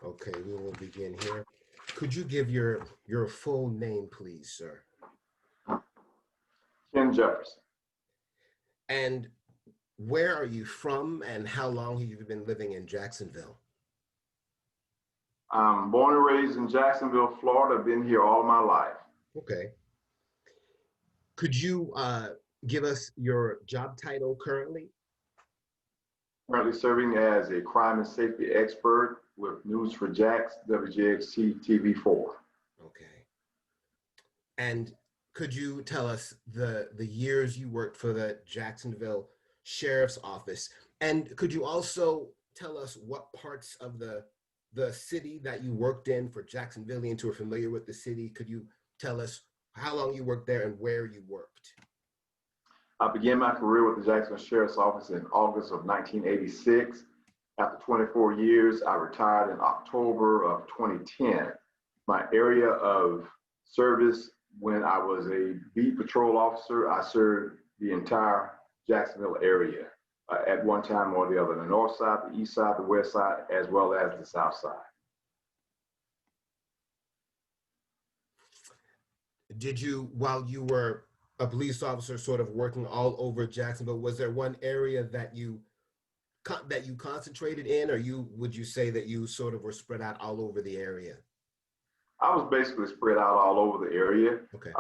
Okay, we will begin here. Could you give your full name, please, sir? Ken Jefferson. And where are you from, and how long have you been living in Jacksonville? I'm born and raised in Jacksonville, Florida. I've been here all my life. Okay. Could you give us your job title currently? Currently serving as a crime and safety expert with News for Jax, WJXT TV4. Okay. And could you tell us the years you worked for the Jacksonville Sheriff's Office? And could you also tell us what parts of the city that you worked in for Jacksonvillians who are familiar with the city? Could you tell us how long you worked there and where you worked? I began my career with the Jacksonville Sheriff's Office in August of 1986. After 24 years, I retired in October of 2010. My area of service when I was a beat patrol officer, I served the entire Jacksonville area at one time or the other, the north side, the east side, the west side, as well as the south side. Did you, while you were a police officer sort of working all over Jacksonville, was there one area that you concentrated in, or would you say that you sort of were spread out all over the area? I was basically spread out all over the area. Okay.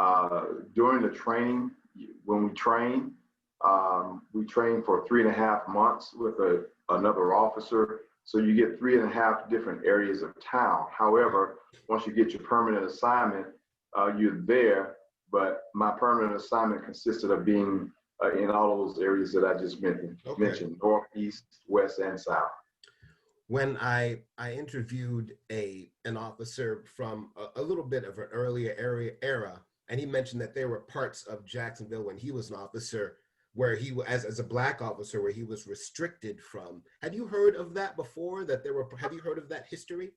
During the training, when we trained for 3.5 months with another officer. So you get 3.5 different areas of town. However, once you get your permanent assignment, you're there. But my permanent assignment consisted of being in all of those areas that I just mentioned, north, east, west, and south. When I interviewed an officer from a little bit of an earlier era, and he mentioned that there were parts of Jacksonville when he was an officer where he, as a black officer, where he was restricted from. Have you heard of that before? Have you heard of that history?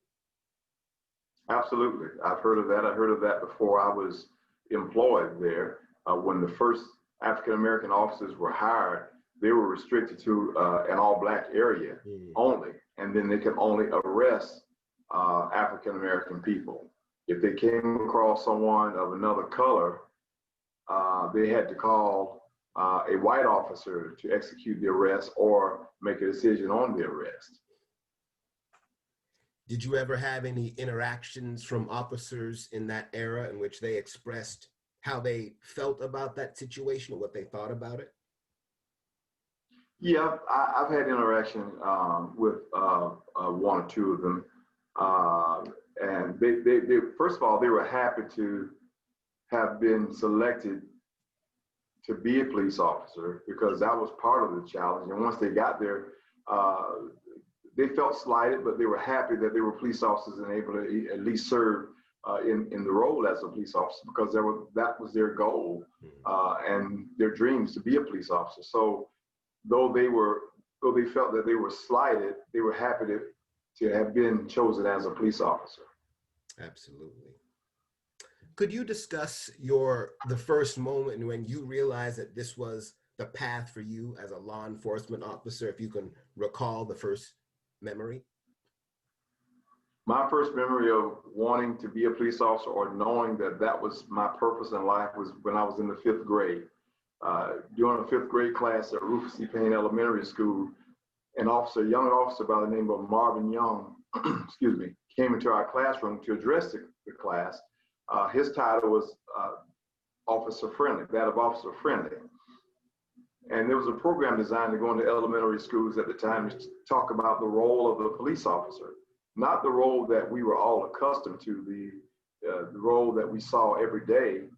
Absolutely, I've heard of that. I heard of that before I was employed there. When the first African American officers were hired, they were restricted to an all-black area only, and then they could only arrest African American people. If they came across someone of another color, they had to call a white officer to execute the arrest or make a decision on the arrest. Did you ever have any interactions from officers in that era in which they expressed how they felt about that situation or what they thought about it? Yeah, I've had interaction with one or two of them. And they, first of all, they were happy to have been selected to be a police officer because that was part of the challenge. And once they got there, they felt slighted, but they were happy that they were police officers and able to at least serve in the role as a police officer because that was their goal and their dreams to be a police officer. So though they felt that they were slighted, they were happy to have been chosen as a police officer. Absolutely. Could you discuss the first moment when you realized that this was the path for you as a law enforcement officer, if you can recall the first memory? My first memory of wanting to be a police officer or knowing that that was my purpose in life was when I was in the 5th grade. During a 5th grade class at Rufus C. Payne Elementary School, a young officer by the name of Marvin Young, excuse me, came into our classroom to address the class. His title was Officer Friendly, that of Officer Friendly. And there was a program designed to go into elementary schools at the time to talk about the role of the police officer, not the role that we were all accustomed to, the role that we saw every day,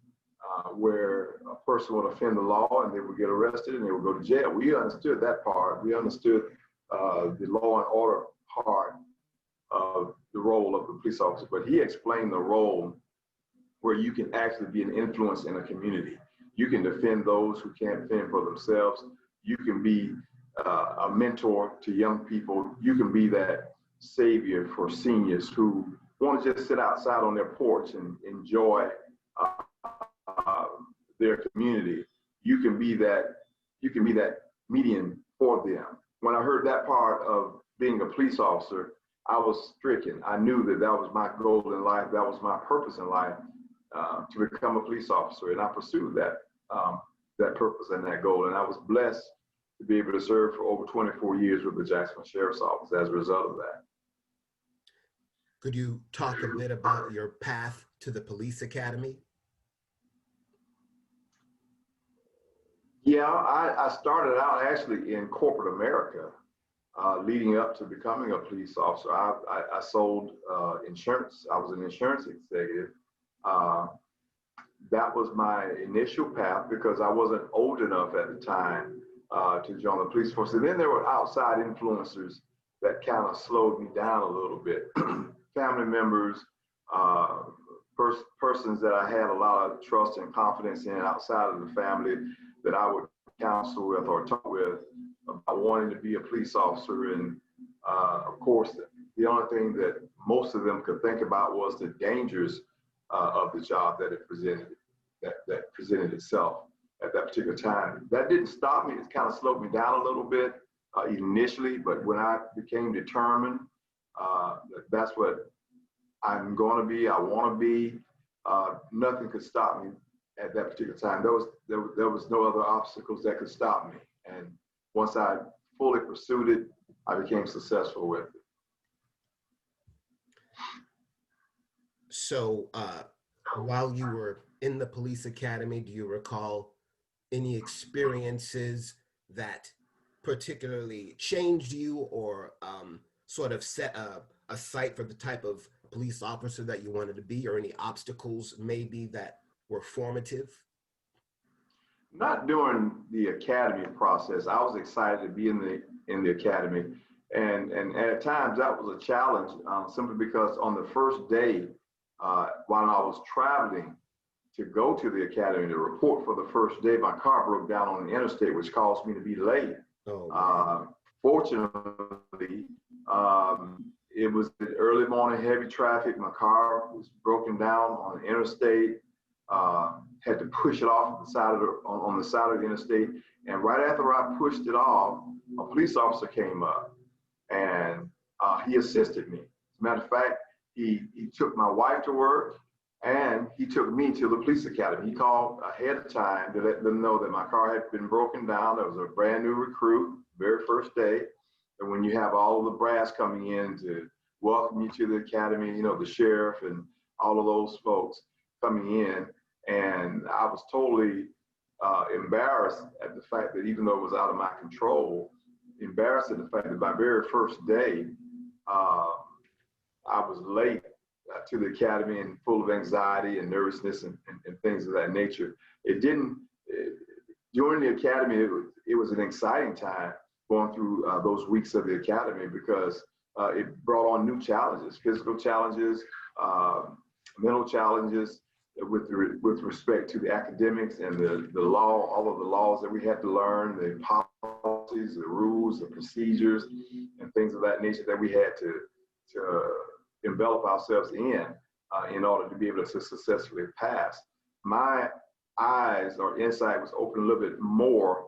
where a person would offend the law and they would get arrested and they would go to jail. We understood that part. We understood the law and order part of the role of the police officer, but he explained the role where you can actually be an influence in a community. You can defend those who can't fend for themselves. You can be a mentor to young people. You can be that savior for seniors who want to just sit outside on their porch and enjoy their community. You can be that median for them. When I heard that part of being a police officer, I was stricken. I knew that that was my goal in life. That was my purpose in life, to become a police officer. And I pursued that purpose and that goal. And I was blessed to be able to serve for over 24 years with the Jacksonville Sheriff's Office as a result of that. Could you talk a bit about your path to the police academy? Yeah, I started out actually in corporate America, leading up to becoming a police officer. I sold insurance. I was an insurance executive. Uh, that was my initial path because I wasn't old enough at the time to join the police force. And then there were outside influencers that kind of slowed me down a little bit. Family members, persons that I had a lot of trust and confidence in outside of the family that I would counsel with or talk with about wanting to be a police officer. And of course, the only thing that most of them could think about was the dangers of the job that it presented, that presented itself at that particular time. That didn't stop me. It kind of slowed me down a little bit initially, but when I became determined, that's what I'm going to be, I want to be, nothing could stop me at that particular time. There was no other obstacles that could stop me. And once I fully pursued it, I became successful with it. So while you were in the police academy, do you recall any experiences that particularly changed you or sort of set a sight for the type of police officer that you wanted to be, or any obstacles maybe that were formative? Not during the academy process. I was excited to be in the academy, and at times that was a challenge, simply because on the first day, while I was traveling to go to the academy to report for the first day, my car broke down on the interstate, which caused me to be late. Fortunately, it was early morning, heavy traffic. My car was broken down on the interstate. Had to push it off the side of on the side of the interstate. And right after I pushed it off, a police officer came up and he assisted me. As a matter of fact, he took my wife to work and he took me to the police academy. He called ahead of time to let them know that my car had been broken down. There was a brand new recruit, very first day. And when you have all of the brass coming in to welcome you to the academy, you know, the sheriff and all of those folks coming in, and I was totally embarrassed at the fact that even though it was out of my control, embarrassed at the fact that my very first day, I was late to the academy and full of anxiety and nervousness and things of that nature. During the academy, it was an exciting time going through those weeks of the academy because it brought on new challenges, physical challenges, mental challenges with respect to the academics and the law, all of the laws that we had to learn, the policies, the rules, the procedures, and things of that nature that we had to envelop ourselves in order to be able to successfully pass. My eyes or insight was opened a little bit more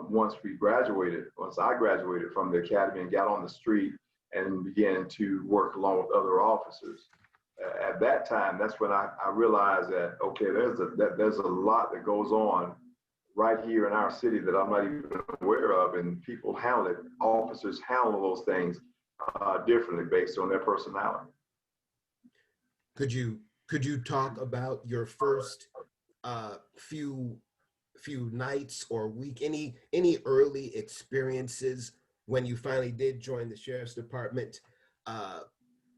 once I graduated from the academy and got on the street and began to work along with other officers. At that time, that's when I realized that, okay, there's a lot that goes on right here in our city that I'm not even aware of, and people handle it, officers handle those things differently based on their personality. Could you talk about your first few nights or week, any early experiences when you finally did join the sheriff's department?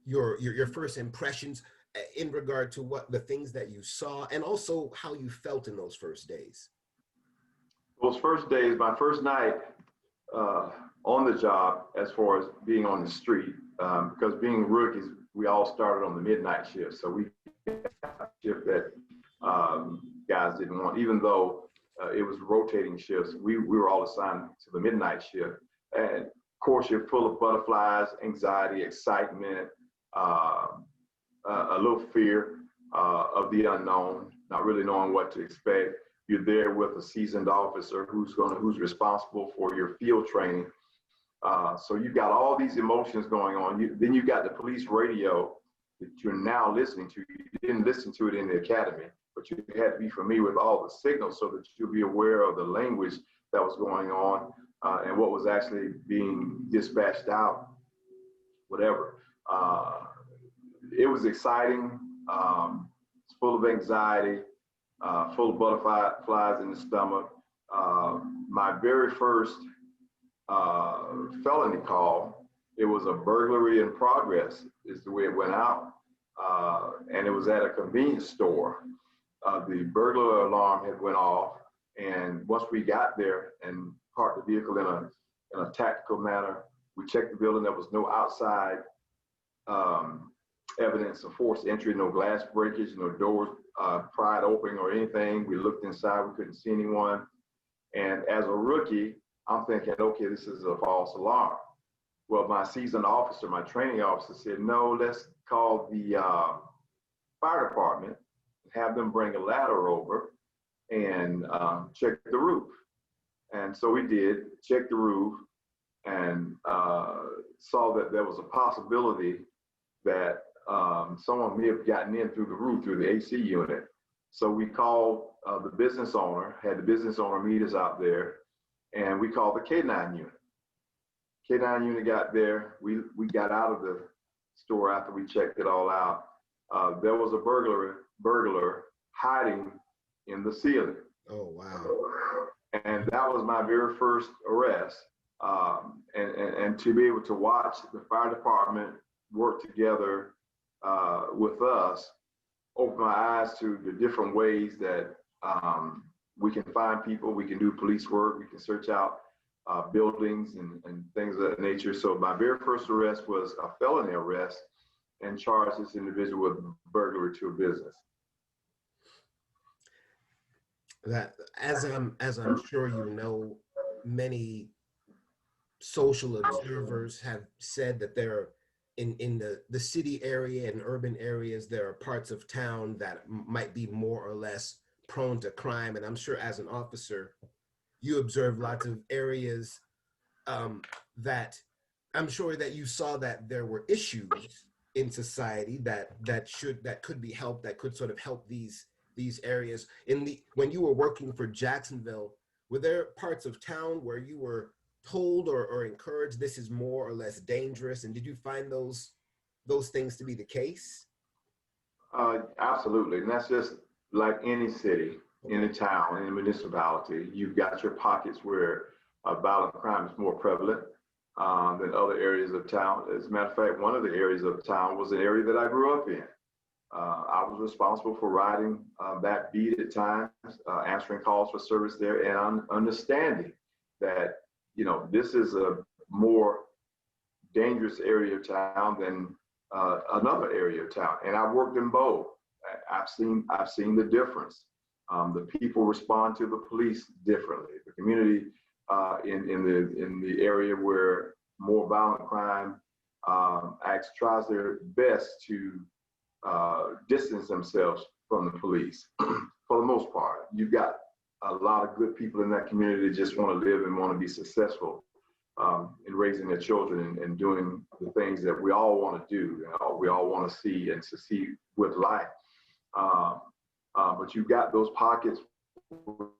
Your first impressions in regard to what the things that you saw and also how you felt in those first days. Those first days, my first night on the job, as far as being on the street, because being rookies, we all started on the midnight shift. So we had a shift that guys didn't want, even though it was rotating shifts, we were all assigned to the midnight shift. And of course, you're full of butterflies, anxiety, excitement, a little fear of the unknown, not really knowing what to expect. You're there with a seasoned officer who's responsible for your field training. So you've got all these emotions going on. Then you've got the police radio that you're now listening to. You didn't listen to it in the academy, but you had to be familiar with all the signals so that you'll be aware of the language that was going on and what was actually being dispatched out, whatever. It was exciting. It's full of anxiety, full of butterflies in the stomach. My very first felony call, it was a burglary in progress, is the way it went out. And it was at a convenience store. The burglar alarm had went off, and once we got there and parked the vehicle in a tactical manner, we checked the building. There was no outside evidence of forced entry, no glass breakage, no doors pried open or anything. We looked inside, we couldn't see anyone. And as a rookie, I'm thinking, okay, this is a false alarm. Well, my seasoned officer, my training officer said, no, let's call the fire department, have them bring a ladder over and check the roof. And so we did, check the roof, and saw that there was a possibility that someone may have gotten in through the roof, through the AC unit. So we called the business owner, had the business owner meet us out there, and we called the K9 unit. K9 unit got there. We got out of the store after we checked it all out. There was a burglar hiding in the ceiling. Oh, wow. And that was my very first arrest. And to be able to watch the fire department work together with us opened my eyes to the different ways that we can find people, we can do police work, we can search out buildings and things of that nature. So my very first arrest was a felony arrest and charged this individual with burglary to a business. That, as I'm sure you know, many social observers have said that there are in the city area and urban areas, there are parts of town that might be more or less prone to crime. And I'm sure as an officer, you observe lots of areas that I'm sure that you saw that there were issues in society that could be helped, that could sort of help these areas. When you were working for Jacksonville, were there parts of town where you were told or encouraged this is more or less dangerous, and did you find those things to be the case? Absolutely, and that's just like any city, any town, any municipality. You've got your pockets where violent crime is more prevalent than other areas of town. As a matter of fact, one of the areas of town was an area that I grew up in. I was responsible for riding that beat at times, answering calls for service there, and understanding that, you know, this is a more dangerous area of town than another area of town. And I've worked in both. I've seen the difference. The people respond to the police differently. The community in the area where more violent crime tries their best to distance themselves from the police. For the most part, you've got a lot of good people in that community that just want to live and want to be successful in raising their children and doing the things that we all want to do. We all want to see and succeed with life. But you've got those pockets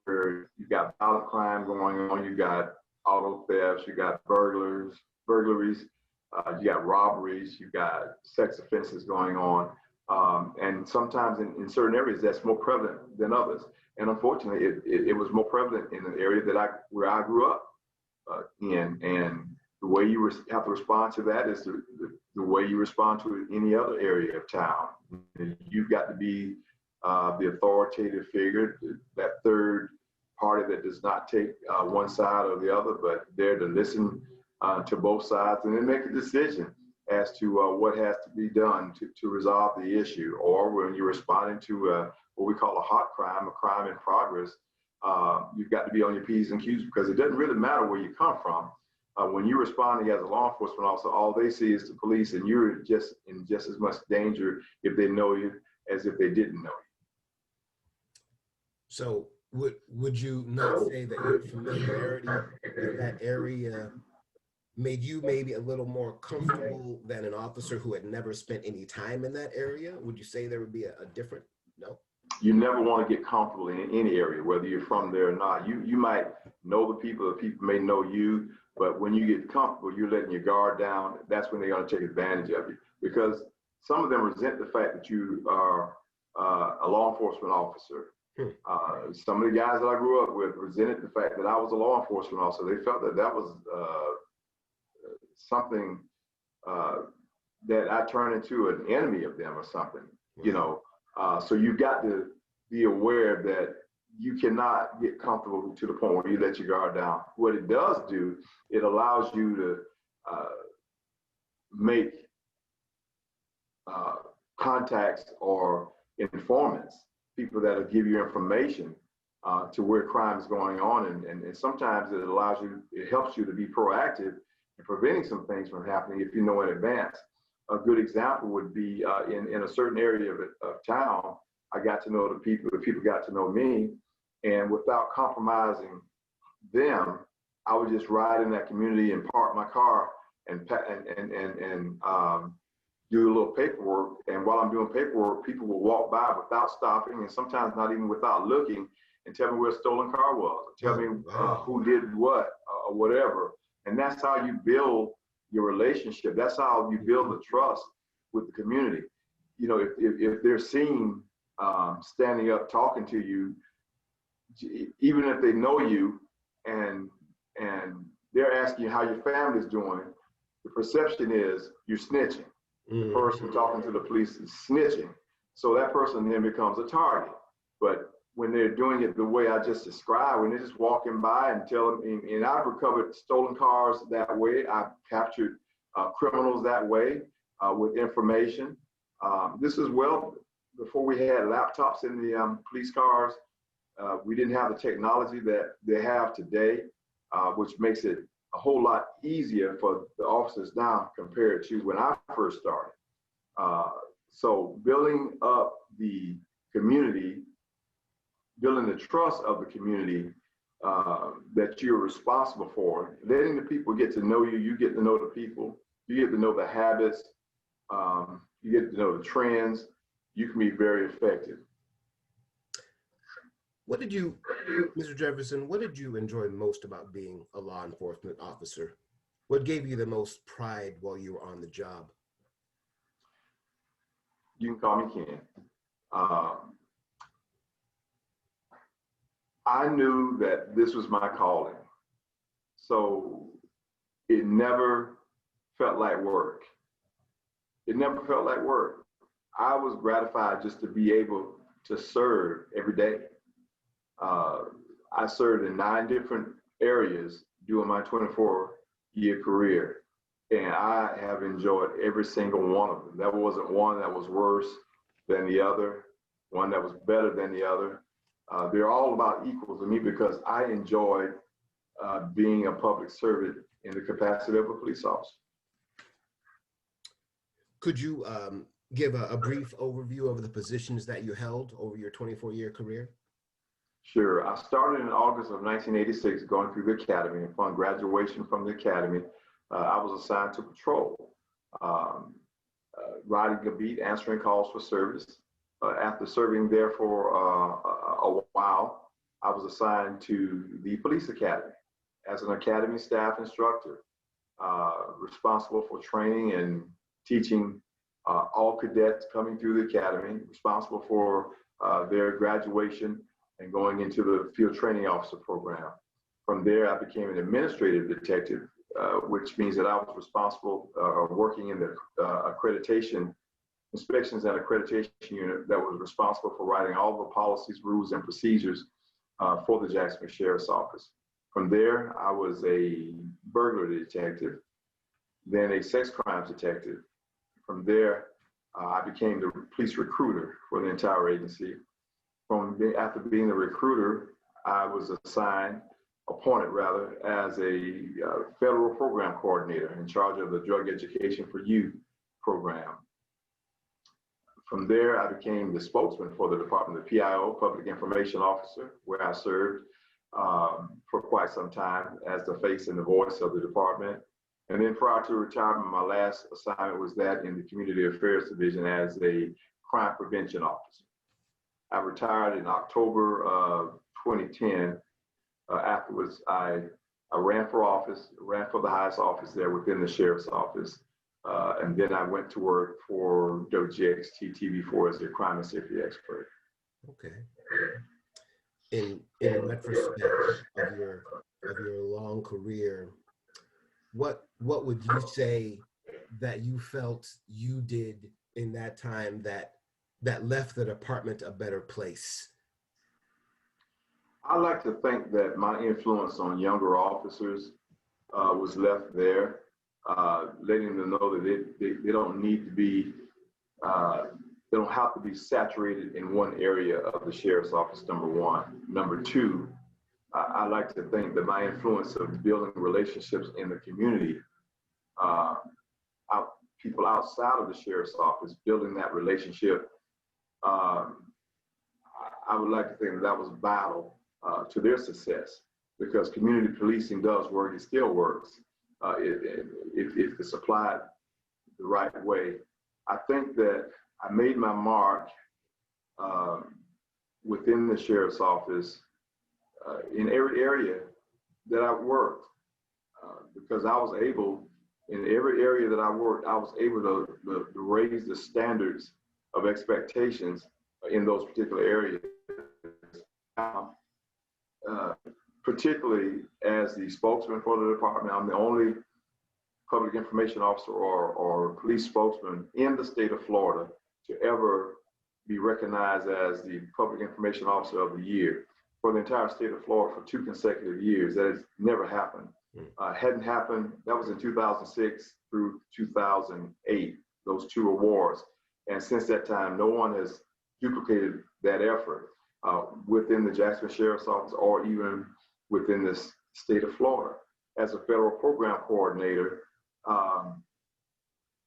where you've got violent crime going on, you got auto thefts, you got burglaries, you got robberies, you got sex offenses going on. And sometimes in certain areas that's more prevalent than others. And unfortunately, it was more prevalent in an area where I grew up in. And the way you have to respond to that is the way you respond to any other area of town. You've got to be the authoritative figure, that third party that does not take one side or the other, but there to listen to both sides and then make a decision as to what has to be done to resolve the issue. Or when you're responding to what we call a hot crime, a crime in progress, you've got to be on your P's and Q's, because it doesn't really matter where you come from. When you're responding as a law enforcement officer, all they see is the police, and you're just in just as much danger if they know you as if they didn't know you. So would you not say that your familiarity with that area made you maybe a little more comfortable than an officer who had never spent any time in that area? Would you say there would be a different, no? You never want to get comfortable in any area, whether you're from there or not. You might know the people may know you, but when you get comfortable, you're letting your guard down. That's when they're going to take advantage of you, because some of them resent the fact that you are a law enforcement officer. Hmm. Some of the guys that I grew up with resented the fact that I was a law enforcement officer. They felt that that was something that I turned into an enemy of them or something, you know. So you've got to be aware that you cannot get comfortable to the point where you let your guard down. What it does do, it allows you to make contacts or informants, people that'll give you information to where crime is going on. And sometimes it allows you, it helps you to be proactive in preventing some things from happening if you know in advance. A good example would be in a certain area of town, I got to know the people got to know me, and without compromising them, I would just ride in that community and park my car and do a little paperwork. And while I'm doing paperwork, people will walk by without stopping, and sometimes not even without looking, and tell me where a stolen car was, or tell me who did what, or whatever. And that's how you build your relationship. That's how you build the trust with the community. You know, if they're seen standing up talking to you, even if they know you and they're asking you how your family's doing, the perception is you're snitching. The person talking to the police is snitching. So that person then becomes a target. But when they're doing it the way I just described, when they're just walking by and tell them, and I've recovered stolen cars that way. I've captured criminals that way with information. This is well before we had laptops in the police cars. We didn't have the technology that they have today, which makes it a whole lot easier for the officers now compared to when I first started. So building up the community, building the trust of the community that you're responsible for, letting the people get to know you, you get to know the people, you get to know the habits, you get to know the trends, you can be very effective. What did you, Mr. Jefferson, what did you enjoy most about being a law enforcement officer? What gave you the most pride while you were on the job? You can call me Ken. I knew that this was my calling. So it never felt like work. It never felt like work. I was gratified just to be able to serve every day. I served in 9 different areas during my 24-year career, and I have enjoyed every single one of them. There wasn't one that was worse than the other, one that was better than the other. They're all about equal to me because I enjoyed being a public servant in the capacity of a police officer. Could you give a brief overview of the positions that you held over your 24-year career? Sure. I started in August of 1986 going through the academy. Upon graduation from the academy, I was assigned to patrol, riding a beat, answering calls for service. After serving there for a while, I was assigned to the police academy as an academy staff instructor, responsible for training and teaching all cadets coming through the academy, responsible for their graduation and going into the field training officer program. From there, I became an administrative detective, which means that I was responsible working in the accreditation, inspections and accreditation unit that was responsible for writing all the policies, rules, and procedures for the Jacksonville Sheriff's Office. From there, I was a burglary detective, then a sex crimes detective. From there, I became the police recruiter for the entire agency. After being the recruiter, I was appointed rather, as a federal program coordinator in charge of the Drug Education for Youth program. From there, I became the spokesman for the department, the PIO, Public Information Officer, where I served for quite some time as the face and the voice of the department. And then prior to retirement, my last assignment was that in the Community Affairs Division as a crime prevention officer. I retired in October of 2010. Afterwards, I ran for office, ran for the highest office there within the sheriff's office. And then I went to work for WGXT TV4 as a crime and safety expert. Okay. In retrospect of your long career, what would you say that you felt you did in that time that left the department a better place? I like to think that my influence on younger officers was left there, letting them know that they don't need to be, they don't have to be saturated in one area of the sheriff's office, number one. Number two, I like to think that my influence of building relationships in the community, people outside of the sheriff's office, building that relationship, I would like to think that that was vital to their success, because community policing does work. It still works if it's applied the right way. I think that I made my mark within the sheriff's office in every area that I worked, because I was able, in every area that I worked, I was able to raise the standards of expectations in those particular areas. Particularly as the spokesman for the department, I'm the only public information officer or police spokesman in the state of Florida to ever be recognized as the public information officer of the year for the entire state of Florida for 2 consecutive years. That has never happened. Hadn't happened. That was in 2006 through 2008, those 2 awards. And since that time, no one has duplicated that effort within the Jacksonville Sheriff's Office or even within this state of Florida. As a federal program coordinator,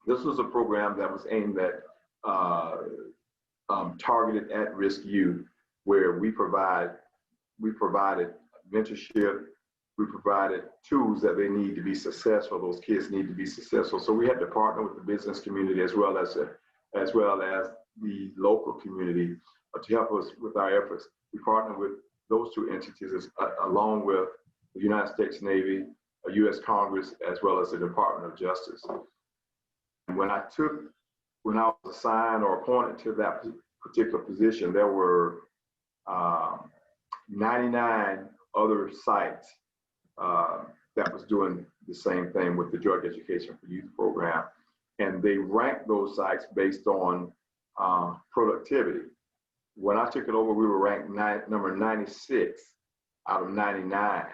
this was a program that was aimed at targeted at-risk youth, where we provided mentorship, we provided tools that they need to be successful. Those kids need to be successful. So we had to partner with the business community as well as the local community to help us with our efforts. We partnered with those 2 entities along with the United States Navy, U.S. Congress, as well as the Department of Justice. And when I was assigned or appointed to that particular position, there were 99 other sites that was doing the same thing with the Drug Education for Youth program. And they ranked those sites based on productivity. When I took it over, we were ranked number 96 out of 99.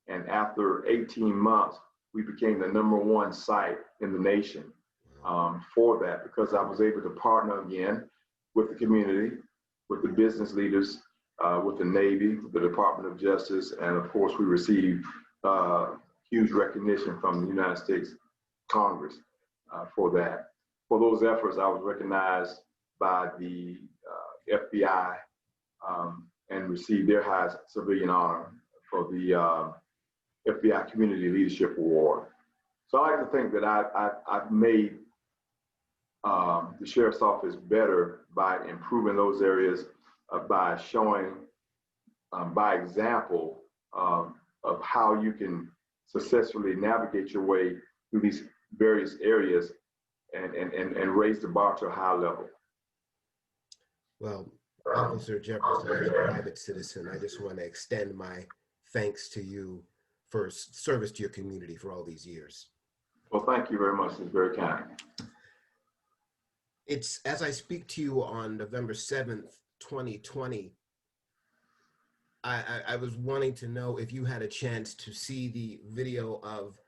And after 18 months, we became the #1 site in the nation for that, because I was able to partner again with the community, with the business leaders, with the Navy, with the Department of Justice, and of course, we received huge recognition from the United States Congress for that. For those efforts, I was recognized by the FBI and received their highest civilian honor for the FBI Community Leadership Award. So I like to think that I've made the Sheriff's Office better by improving those areas, by showing by example of how you can successfully navigate your way through these various areas and raise the bar to a high level. Well, Officer Jefferson, as a private citizen, I just want to extend my thanks to you for service to your community for all these years. Well, thank you very much. It's very kind. It's as I speak to you on November 7th, 2020, I was wanting to know if you had a chance to see the video of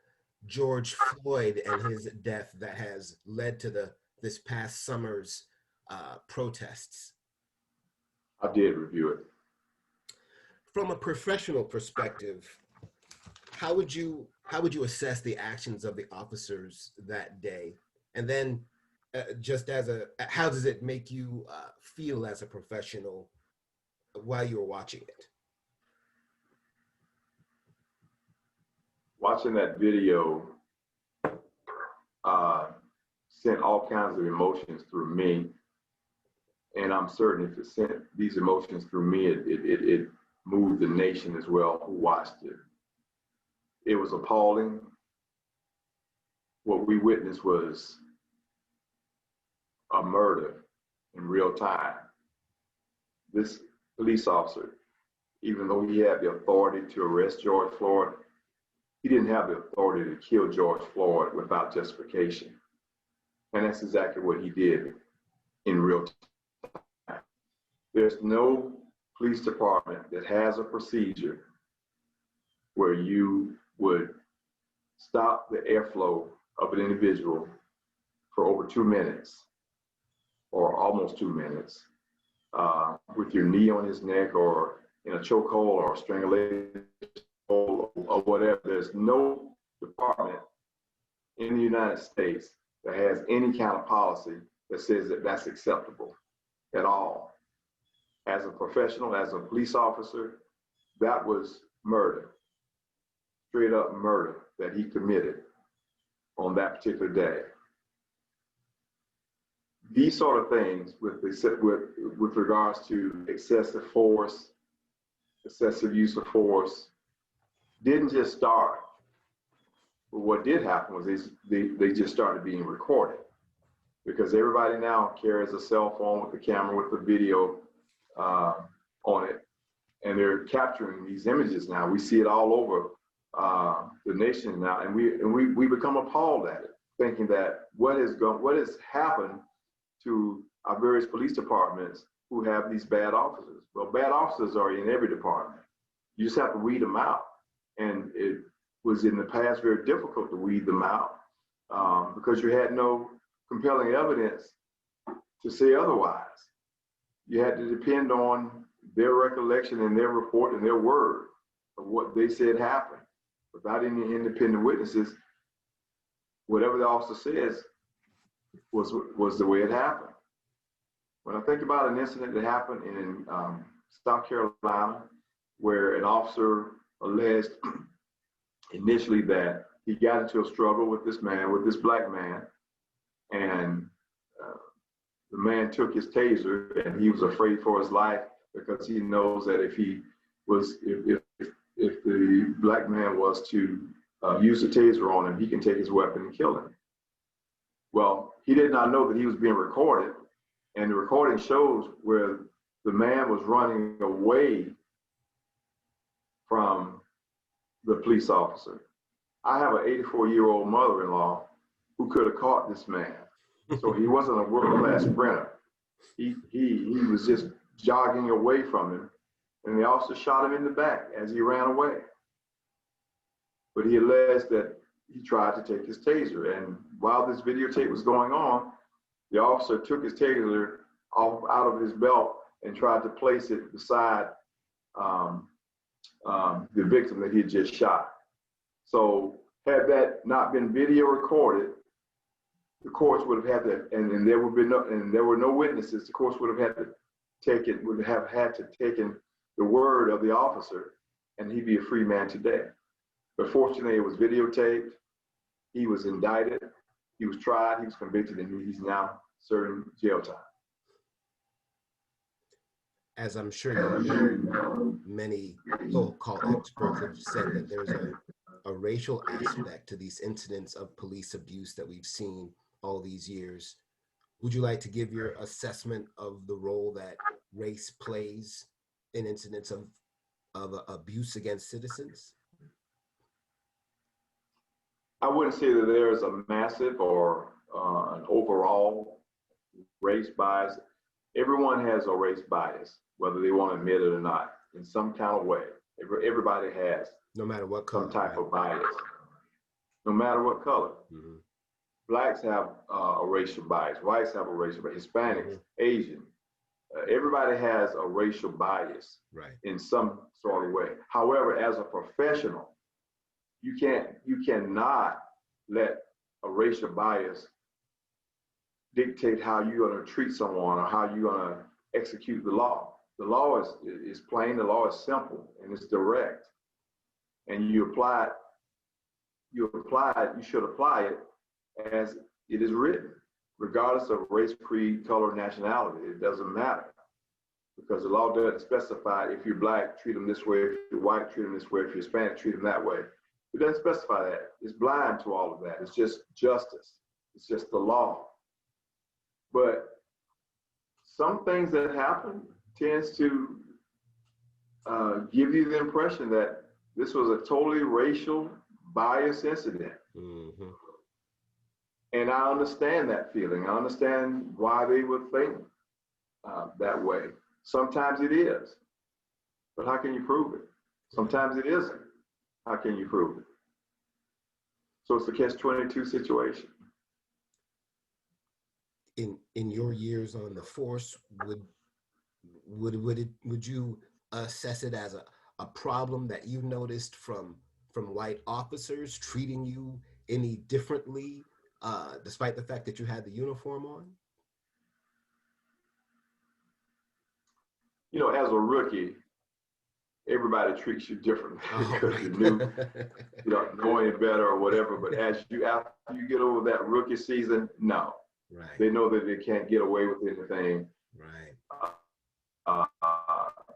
George Floyd and his death that has led to this past summer's protests. I did review it. From a professional perspective, how would you assess the actions of the officers that day? And then just how does it make you feel as a professional while you were watching it? Watching that video, sent all kinds of emotions through me. And I'm certain if it sent these emotions through me, it moved the nation as well who watched it. It was appalling. What we witnessed was a murder in real time. This police officer, even though he had the authority to arrest George Floyd, he didn't have the authority to kill George Floyd without justification. And that's exactly what he did in real time. There's no police department that has a procedure where you would stop the airflow of an individual for over 2 minutes or almost 2 minutes with your knee on his neck or in a chokehold or strangulation or whatever. There's no department in the United States that has any kind of policy that says that that's acceptable at all. As a professional, as a police officer, that was murder, straight up murder that he committed on that particular day. These sort of things with regards to excessive force, excessive use of force, didn't just start. But what did happen was they just started being recorded, because everybody now carries a cell phone with the camera with the video on it, and they're capturing these images now. We see it all over the nation now, and we become appalled at it, thinking that what has happened to our various police departments who have these bad officers. Well, bad officers are in every department. You just have to weed them out, and it was in the past very difficult to weed them out because you had no compelling evidence to say otherwise. You had to depend on their recollection and their report and their word of what they said happened. Without any independent witnesses, whatever the officer says was the way it happened. When I think about an incident that happened in South Carolina, where an officer alleged initially that he got into a struggle with this black man, and the man took his taser, and he was afraid for his life because he knows that if the black man was to use the taser on him, he can take his weapon and kill him. Well, he did not know that he was being recorded, and the recording shows where the man was running away from the police officer. I have an 84-year-old mother-in-law who could have caught this man. So he wasn't a world-class sprinter. He was just jogging away from him, and the officer shot him in the back as he ran away. But he alleged that he tried to take his taser, and while this videotape was going on, the officer took his taser out of his belt and tried to place it beside the victim that he had just shot. So had that not been video recorded, the courts would have had to, and there were no witnesses. The courts would have had to taken the word of the officer, and he'd be a free man today. But fortunately, it was videotaped. He was indicted. He was tried. He was convicted, and he's now serving jail time. As I'm sure you know, many so-called experts have said that there's a racial aspect to these incidents of police abuse that we've seen all these years. Would you like to give your assessment of the role that race plays in incidents of abuse against citizens? I wouldn't say that there is a massive or an overall race bias. Everyone has a race bias, whether they want to admit it or not, in some kind of way. Everybody has, no matter what color, some type of bias, no matter what color. Mm-hmm. Blacks have a racial bias. Whites have a racial bias. Hispanics, mm-hmm. Asian. Everybody has a racial bias, right, in some sort of way. However, as a professional, you cannot let a racial bias dictate how you're going to treat someone or how you're going to execute the law. The law is plain, the law is simple, and it's direct. And you should apply it as it is written. regardless of race, creed, color, nationality. It doesn't matter because the law doesn't specify if you're black, treat them this way. If you're white, treat them this way. If you're Hispanic, treat them that way. It doesn't specify that. It's blind to all of that. It's just justice. It's just the law. But some things that happen tends to give you the impression that this was a totally racial bias incident. Mm-hmm. And I understand that feeling. I understand why they would think that way. Sometimes it is, but how can you prove it? Sometimes it isn't. How can you prove it? So it's a catch-22 situation. In your years on the force, would you assess it as a problem that you noticed from white officers treating you any differently, despite the fact that you had the uniform on? You know, as a rookie, everybody treats you differently because you're new, you don't know any better or whatever. But after you get over that rookie season, no. Right. They know that they can't get away with anything. Right.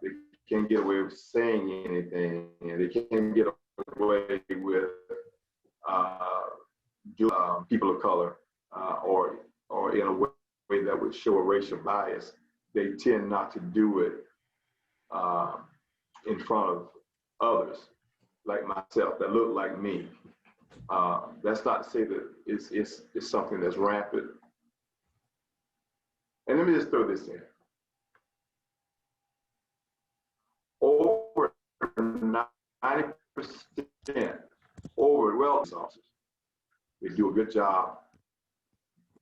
They can't get away with saying anything, and they can't get away with people of color or in a way that would show a racial bias. They tend not to do it in front of others, like myself, that look like me. That's not to say that it's something that's rampant. And let me just throw this in. Over 90%, officers, they do a good job.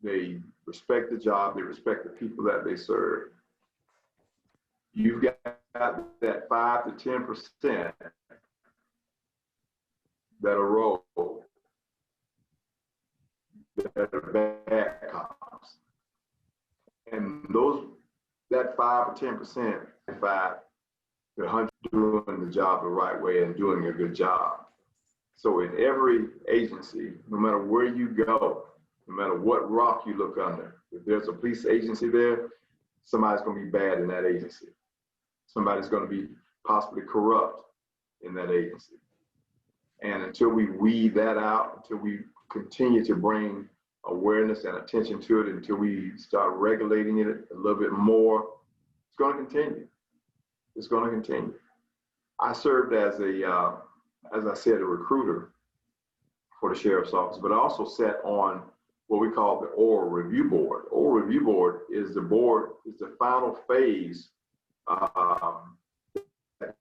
They respect the job. They respect the people that they serve. You've got that 5 to 10% that are rogue, that are bad cops. And that 5 or 10%, they're doing the job the right way and doing a good job. So in every agency, no matter where you go, no matter what rock you look under, if there's a police agency there, somebody's going to be bad in that agency. Somebody's going to be possibly corrupt in that agency. And until we weed that out, until we continue to bring awareness and attention to it, until we start regulating it a little bit more, it's going to continue. It's going to continue. I served as I said, a recruiter for the sheriff's office, but I also sat on what we call the oral review board. Oral review board is the final phase that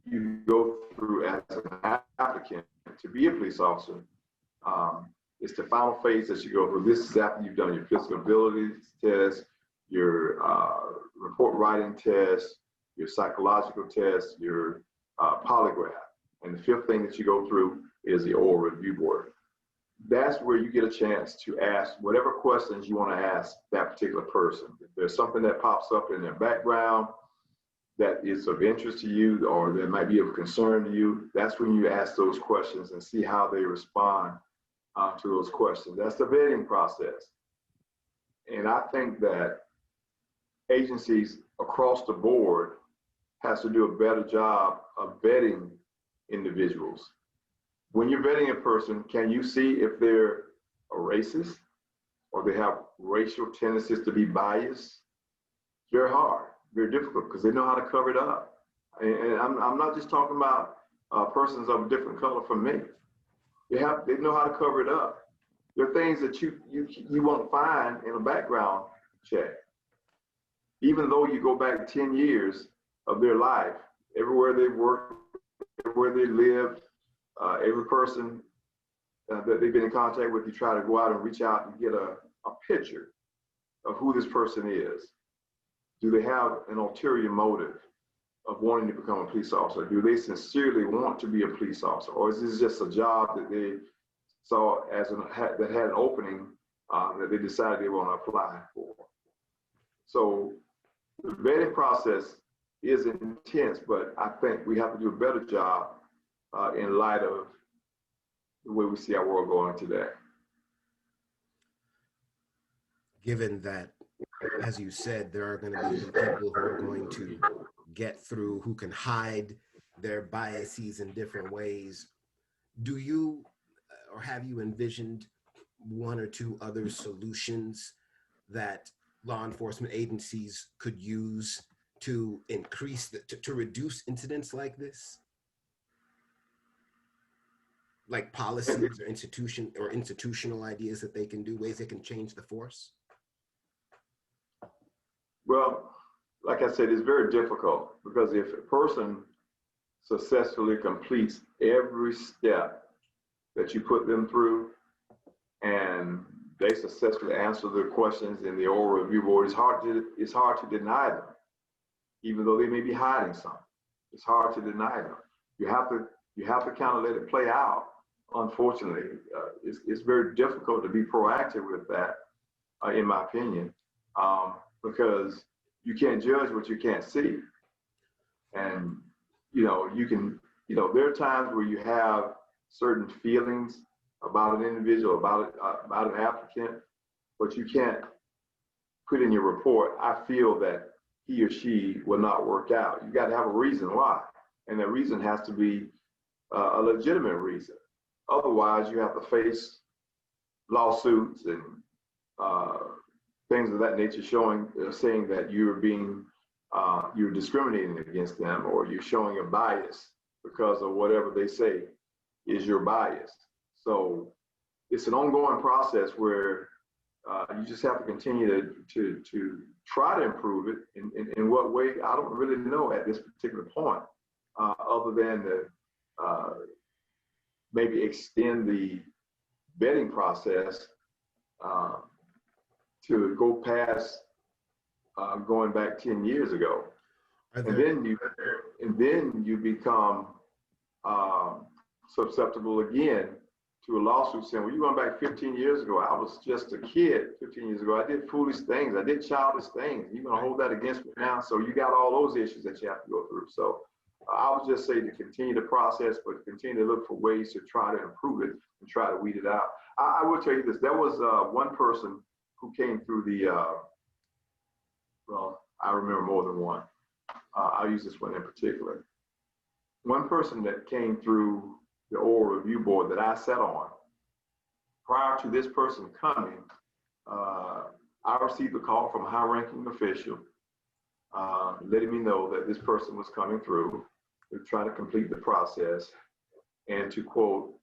you go through as an applicant to be a police officer. It's the final phase that you go through. This is after you've done your physical abilities test, your report writing test, your psychological test, your polygraph. And the fifth thing that you go through is the oral review board. That's where you get a chance to ask whatever questions you want to ask that particular person. If there's something that pops up in their background that is of interest to you or that might be of concern to you, that's when you ask those questions and see how they respond to those questions. That's the vetting process. And I think that agencies across the board has to do a better job of vetting individuals. When you're vetting a person, can you see if they're a racist or they have racial tendencies to be biased? Very hard, very difficult, because they know how to cover it up. And I'm not just talking about persons of a different color from me. They know how to cover it up. There are things that you won't find in a background check. Even though you go back 10 years of their life, everywhere they worked, everywhere they lived, every person that they've been in contact with, you try to go out and reach out and get a picture of who this person is. Do they have an ulterior motive of wanting to become a police officer? Do they sincerely want to be a police officer? Or is this just a job that they saw that had an opening that they decided they want to apply for? So the vetting process is intense, but I think we have to do a better job in light of the way we see our world going today. given that, as you said, there are going to be some people who are going to get through, who can hide their biases in different ways. Do you or have you envisioned one or two other solutions that law enforcement agencies could use to increase to reduce incidents like this, like policies or institutional ideas that they can do, ways they can change the force? Well, like I said, it's very difficult because if a person successfully completes every step that you put them through and they successfully answer the questions in the oral review board, it's hard to deny them, even though they may be hiding something. It's hard to deny them. You have to kind of let it play out. Unfortunately, it's very difficult to be proactive with that, in my opinion, because you can't judge what you can't see. And you can, there are times where you have certain feelings about an individual, about an applicant, but you can't put in your report, I feel that he or she will not work out. You got to have a reason why, and that reason has to be a legitimate reason. Otherwise, you have to face lawsuits and things of that nature, saying that you're discriminating against them, or you're showing a bias because of whatever they say is your bias. So it's an ongoing process where you just have to continue to try to improve it. In what way, I don't really know at this particular point, other than to maybe extend the vetting process to go past going back 10 years ago. And then you become susceptible again to a lawsuit saying, well, you're going back 15 years ago. I was just a kid 15 years ago. I did foolish things. I did childish things. You're going to hold that against me now. So you got all those issues that you have to go through. So I would just say to continue the process, but continue to look for ways to try to improve it and try to weed it out. I will tell you this. There was one person who came through well, I remember more than one. I'll use this one in particular. One person that came through the oral review board that I sat on, prior to this person coming, I received a call from a high-ranking official letting me know that this person was coming through to try to complete the process and to, quote,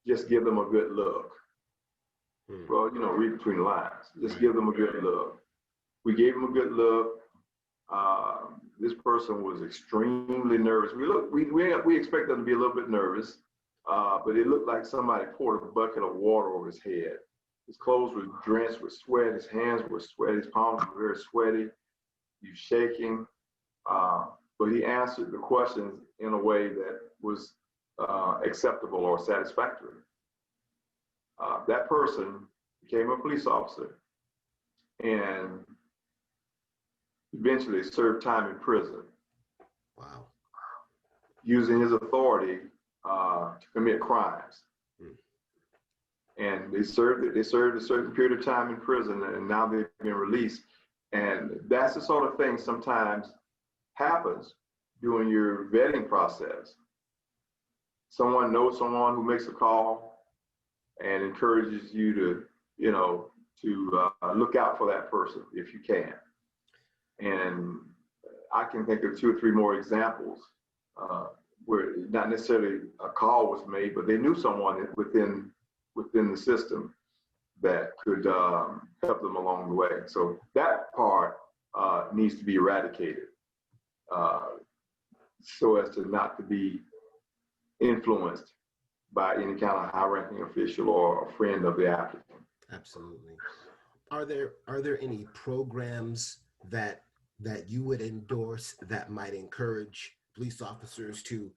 just give them a good look. Well, read between the lines. Just give them a good look. We gave them a good look. This person was extremely nervous. We expect them to be a little bit nervous, but it looked like somebody poured a bucket of water over his head. His clothes were drenched with sweat. His hands were sweaty. His palms were very sweaty. He was shaking. But he answered the questions in a way that was acceptable or satisfactory. That person became a police officer and eventually served time in prison. Wow. Using his authority to commit crimes. And they served a certain period of time in prison, and now they've been released. And that's the sort of thing sometimes happens during your vetting process. Someone knows someone who makes a call and encourages you to look out for that person if you can. And I can think of 2 or 3 more examples where not necessarily a call was made, but they knew someone within the system that could help them along the way. So that part needs to be eradicated so as to not to be influenced by any kind of high-ranking official or a friend of the applicant. Absolutely. Are there any programs that you would endorse that might encourage police officers to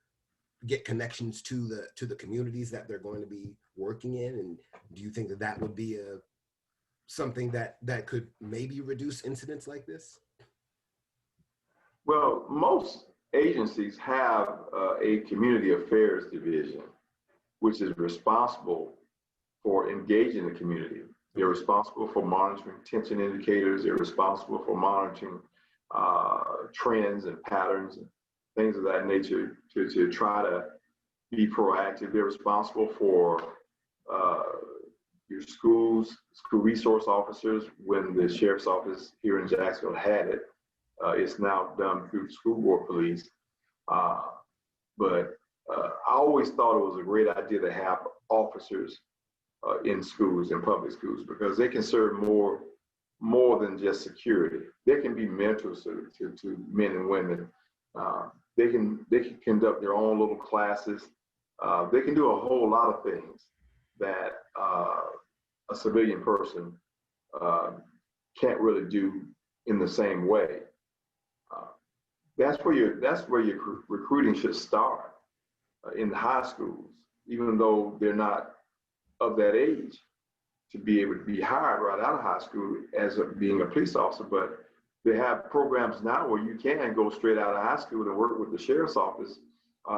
get connections to the communities that they're going to be working in? And do you think that would be something that could maybe reduce incidents like this? Well, most agencies have a community affairs division, which is responsible for engaging the community. They're responsible for monitoring tension indicators. They're responsible for monitoring trends and patterns and things of that nature to try to be proactive. They're responsible for your schools, school resource officers. When the sheriff's office here in Jacksonville had it, it's now done through the school board police. But I always thought it was a great idea to have officers in schools, in public schools, because they can serve more than just security. They can be mentors to men and women. They can conduct their own little classes. They can do a whole lot of things that a civilian person can't really do in the same way. That's where your recruiting should start, in the high schools, even though they're not of that age to be able to be hired right out of high school as being a police officer. But they have programs now where you can go straight out of high school and work with the sheriff's office,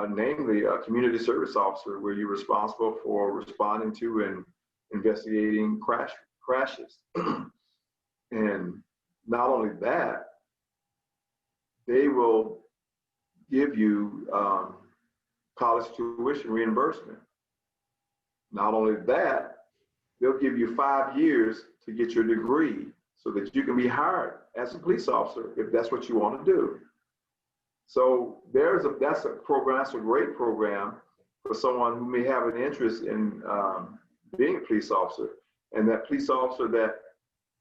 namely a community service officer, where you're responsible for responding to and investigating crashes. And not only that, they will give you college tuition reimbursement. Not only that, they'll give you 5 years to get your degree so that you can be hired as a police officer if that's what you want to do. So that's a program, that's a great program for someone who may have an interest in being a police officer, and that police officer that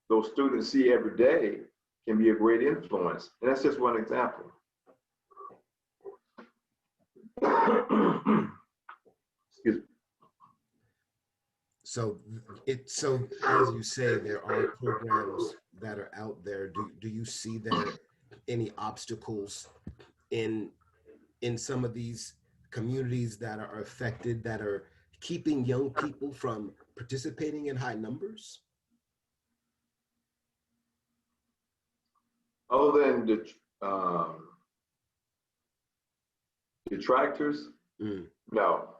those students see every day can be a great influence. And that's just one example. Excuse me. So as you say, there are programs that are out there. Do you see there any obstacles in some of these communities that are affected, that are keeping young people from participating in high numbers? Other than the detractors, no.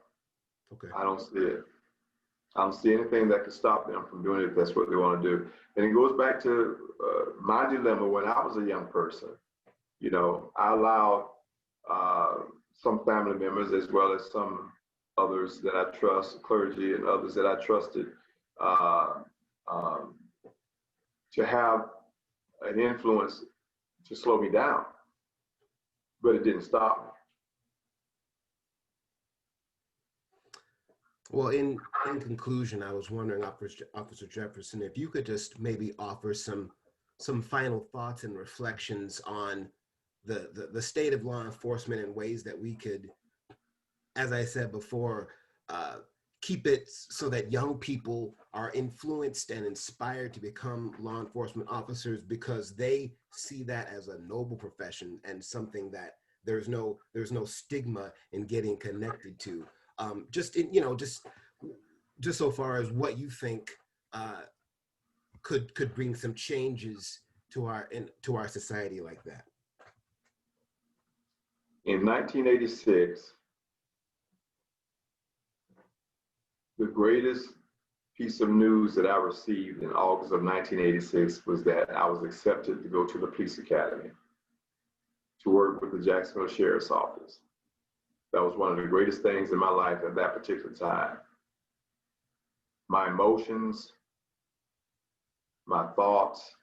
Okay. I don't see it. I don't see anything that could stop them from doing it if that's what they want to do. And it goes back to my dilemma when I was a young person. You know, I allowed some family members, as well as some others that I trust, clergy and others that I trusted, to have an influence to slow me down, but it didn't stop me. Well, in conclusion, I was wondering, Officer Jefferson, if you could just maybe offer some final thoughts and reflections on the state of law enforcement and ways that we could, as I said before, keep it so that young people are influenced and inspired to become law enforcement officers, because they see that as a noble profession and something that there's no stigma in getting connected to. Just so far as what you think could bring some changes to our society like that. In 1986, the greatest piece of news that I received in August of 1986 was that I was accepted to go to the police academy to work with the Jacksonville Sheriff's Office. That was one of the greatest things in my life at that particular time. My emotions, my thoughts,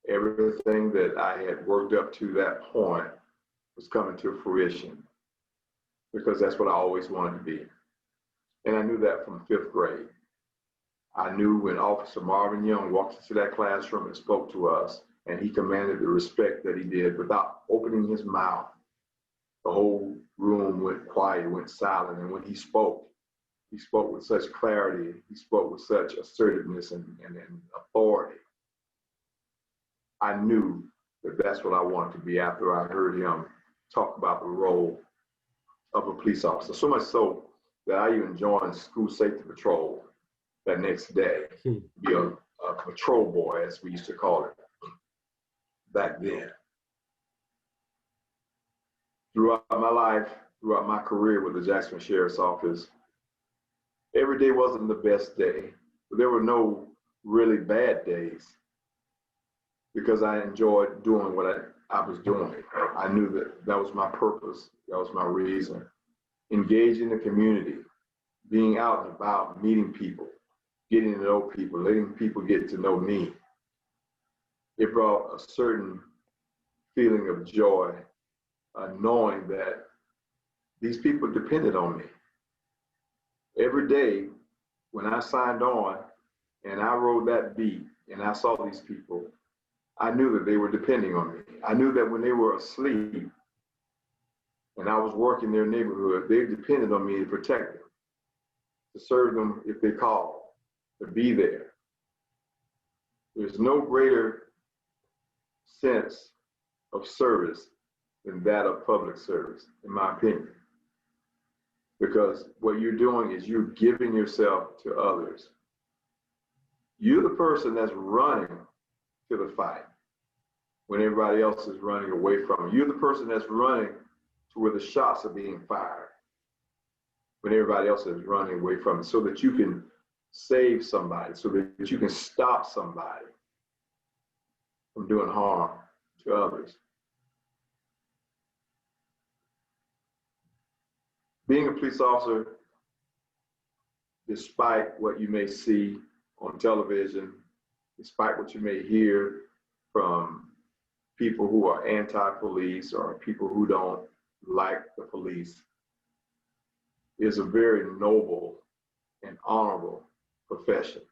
everything that I had worked up to that point was coming to fruition, because that's what I always wanted to be. And I knew that from 5th grade. I knew when Officer Marvin Young walked into that classroom and spoke to us, and he commanded the respect that he did without opening his mouth. The whole room went quiet, went silent. And when he spoke with such clarity, he spoke with such assertiveness and authority. I knew that that's what I wanted to be after I heard him talk about the role of a police officer. So much so that I even joined school safety patrol that next day, be a patrol boy, as we used to call it back then. Throughout my life, throughout my career with the Jacksonville Sheriff's Office, every day wasn't the best day, but there were no really bad days because I enjoyed doing what I was doing. I knew that that was my purpose. That was my reason. Engaging the community, being out and about, meeting people, getting to know people, letting people get to know me. It brought a certain feeling of joy, knowing that these people depended on me. Every day when I signed on and I rode that beat and I saw these people, I knew that they were depending on me. I knew that when they were asleep and I was working their neighborhood, they depended on me to protect them, to serve them if they called, to be there. There's no greater sense of service than that of public service, in my opinion. Because what you're doing is you're giving yourself to others. You're the person that's running to the fight when everybody else is running away from you. You're the person that's running to where the shots are being fired when everybody else is running away from it, so that you can save somebody, so that you can stop somebody from doing harm to others. Being a police officer, despite what you may see on television, despite what you may hear from people who are anti-police or people who don't like the police, is a very noble and honorable profession.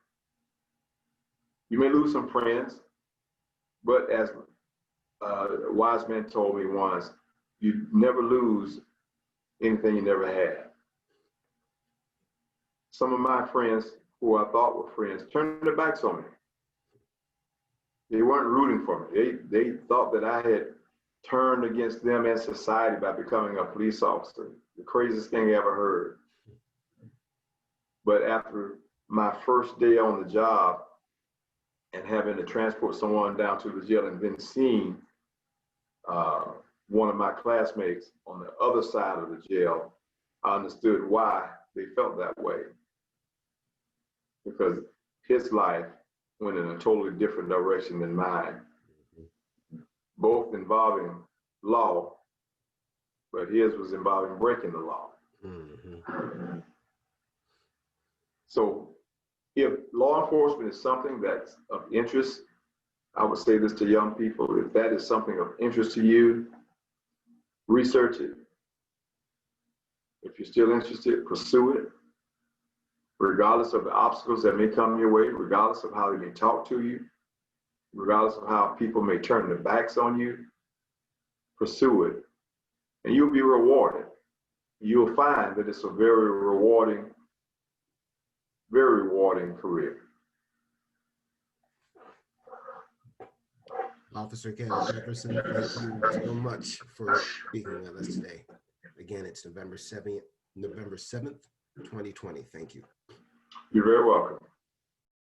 You may lose some friends, but as a wise man told me once, you never lose anything you never had. Some of my friends who I thought were friends turned their backs on me. They weren't rooting for me. They thought that I had turned against them and society by becoming a police officer. The craziest thing I ever heard. But after my first day on the job and having to transport someone down to the jail and then seeing one of my classmates on the other side of the jail, I understood why they felt that way. Because his life went in a totally different direction than mine, both involving law, but his was involving breaking the law. Mm-hmm. So if law enforcement is something that's of interest, I would say this to young people: if that is something of interest to you, research it. If you're still interested, pursue it, regardless of the obstacles that may come your way, regardless of how they may talk to you, regardless of how people may turn their backs on you. Pursue it, and you'll be rewarded. You'll find that it's a very rewarding career. Officer Ken Jefferson, thank you so much for speaking with us today. Again, it's November 7th, 2020. Thank you. You're very welcome.